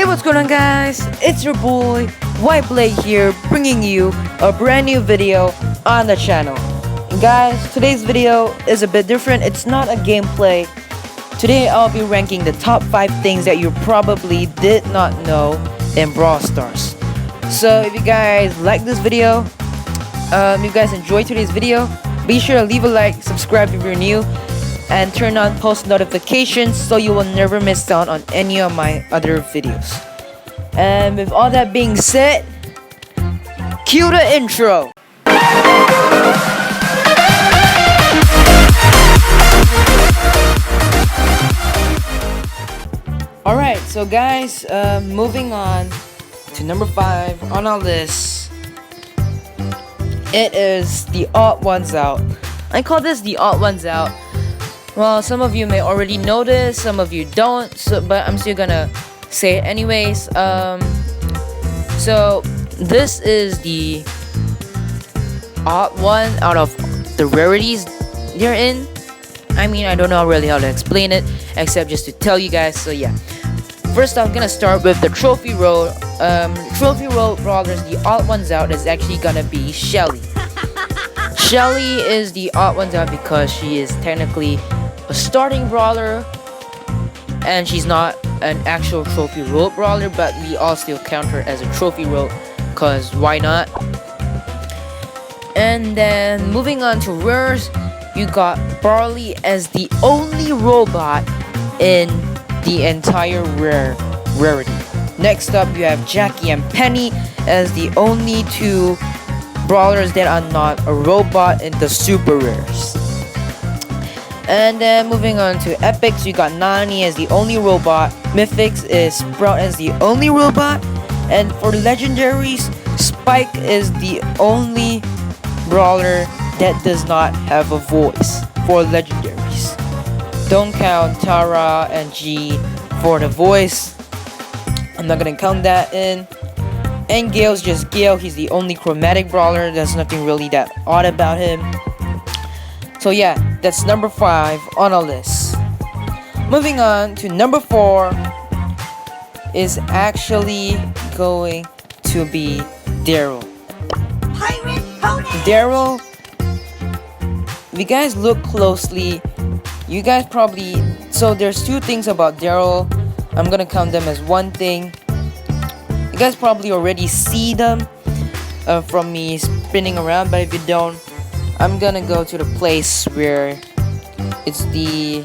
Hey, what's going on, guys? It's your boy White Blade here, bringing you a brand new video on the channel. And guys, today's video is a bit different. It's not a gameplay. Today I'll be ranking the top 5 things that you probably did not know in Brawl Stars. So if you guys like this video, you guys enjoyed today's video, be sure to leave a like, subscribe if you're new, and turn on post notifications so you will never miss out on any of my other videos. And with all that being said, cue the intro. Alright, so guys, moving on to number 5 on our list. It is the odd ones out. I call this the odd ones out. Well, some of you may already know this, some of you don't, but I'm still gonna say it anyways. So this is the odd one out of the rarities they're in. I mean, I don't know really how to explain it, except just to tell you guys. So yeah, first I'm gonna start with the trophy roll. Trophy roll brawlers, the odd ones out is actually gonna be Shelly. Shelly is the odd ones out because she is technically a starting brawler, and she's not an actual trophy roll brawler, but we all still count her as a trophy roll, cause why not? And then moving on to rares, you got Barley as the only robot in the entire rarity. Next up, you have Jackie and Penny as the only 2 brawlers that are not a robot in the super rares. And then moving on to epics, you got Nani as the only robot. Mythics is Sprout as the only robot. And for legendaries, Spike is the only brawler that does not have a voice for legendaries. Don't count Tara and G for the voice. I'm not gonna count that in. And Gale's just Gale. He's the only chromatic brawler. There's nothing really that odd about him. So yeah, that's number 5 on our list. Moving on to number 4 is actually going to be Daryl. Daryl, if you guys look closely, you guys probably... So there's 2 things about Daryl. I'm gonna count them as one thing. You guys probably already see them from me spinning around, but if you don't, I'm gonna go to the place where it's the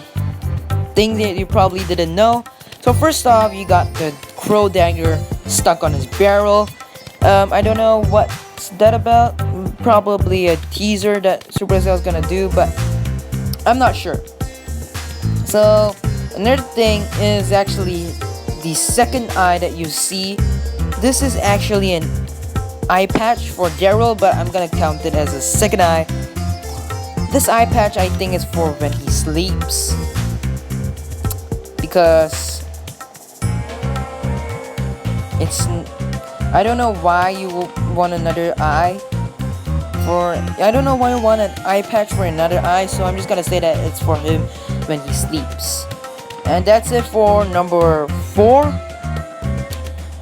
thing that you probably didn't know. So first off, you got the crow dagger stuck on his barrel. I don't know what's that about. Probably a teaser that Supercell's gonna do, but I'm not sure. So another thing is actually the second eye that you see. This is actually an eye patch for Daryl, but I'm gonna count it as a second eye. This eye patch, I think, is for when he sleeps, because it's... I don't know why you want another eye for... I don't know why you want an eye patch for another eye, so I'm just gonna say that it's for him when he sleeps. And that's it for number 4.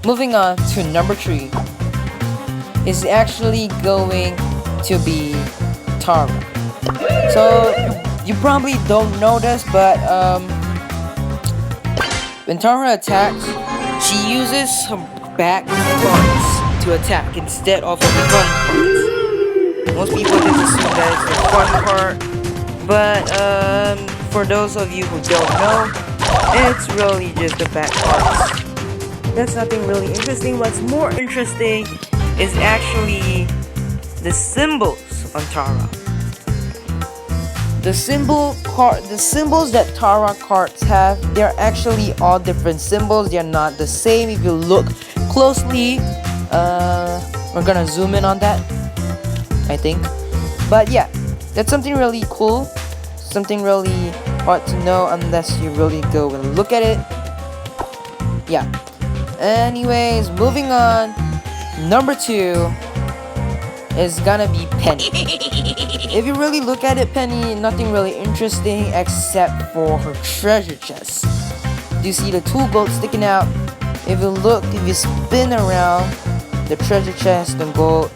Moving on to number 3 is actually going to be Tara. So you probably don't know this, but when Tara attacks, she uses her back parts to attack instead of her front parts. Most people just assume that it's the front part, but for those of you who don't know, it's really just the back parts. That's nothing really interesting. What's more interesting is actually the symbols on Tara. The symbols that Tara cards have, they're actually all different symbols. They're not the same. If you look closely, we're gonna zoom in on that, I think. But yeah, that's something really cool. Something really hard to know unless you really go and look at it. Yeah. Anyways, moving on. Number 2 is gonna be Penny. If you really look at it, Penny, nothing really interesting except for her treasure chest. Do you see the 2 gold sticking out? if you look, if you spin around the treasure chest and gold,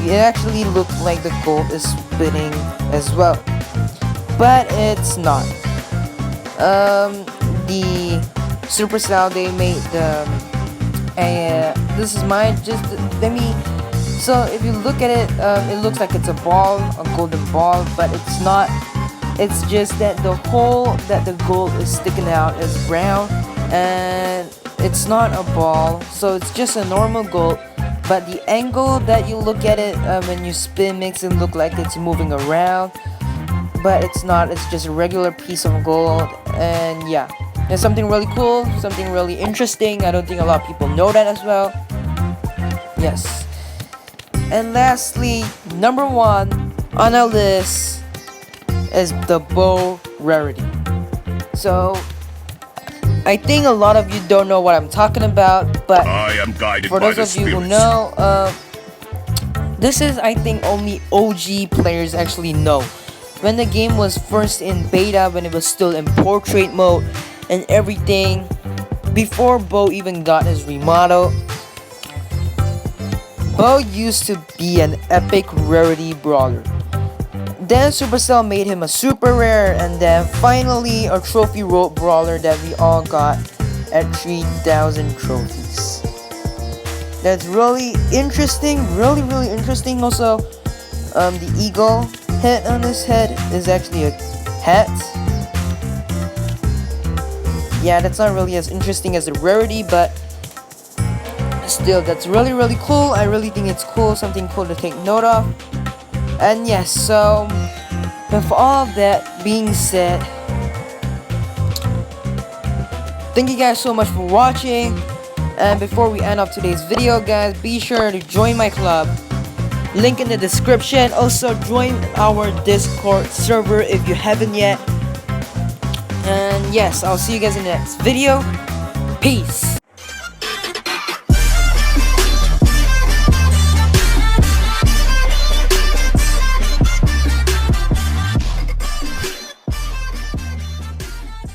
it actually looks like the gold is spinning as well, but it's not. The Supercell, they made the this is mine. Just let me. So if you look at it, it looks like it's a ball, a golden ball, but it's not. It's just that the hole that the gold is sticking out is brown, and it's not a ball, so it's just a normal gold. But the angle that you look at it when you spin makes it look like it's moving around, but it's not. It's just a regular piece of gold, and yeah, it's something really cool, something really interesting. I don't think a lot of people know that as well. Yes. And lastly, number 1 on our list is the bow rarity. So I think a lot of you don't know what I'm talking about, but I am guided for by those the of you who spirits. know, this is, I think, only OG players actually know. When the game was first in beta, when it was still in portrait mode and everything, before Bo even got his remodel, Bo used to be an epic rarity brawler. Then Supercell made him a super rare, and then finally a trophy road brawler that we all got at 3,000 trophies. That's really interesting, really interesting. Also, the eagle head on his head is actually a hat. Yeah, that's not really as interesting as the rarity, but still, that's really cool. I really think it's cool, something cool to take note of. And yes, so with all of that being said, thank you guys so much for watching. And before we end off today's video, guys, be sure to join my club. Link in the description. Also, join our Discord server if you haven't yet. And yes, I'll see you guys in the next video. Peace.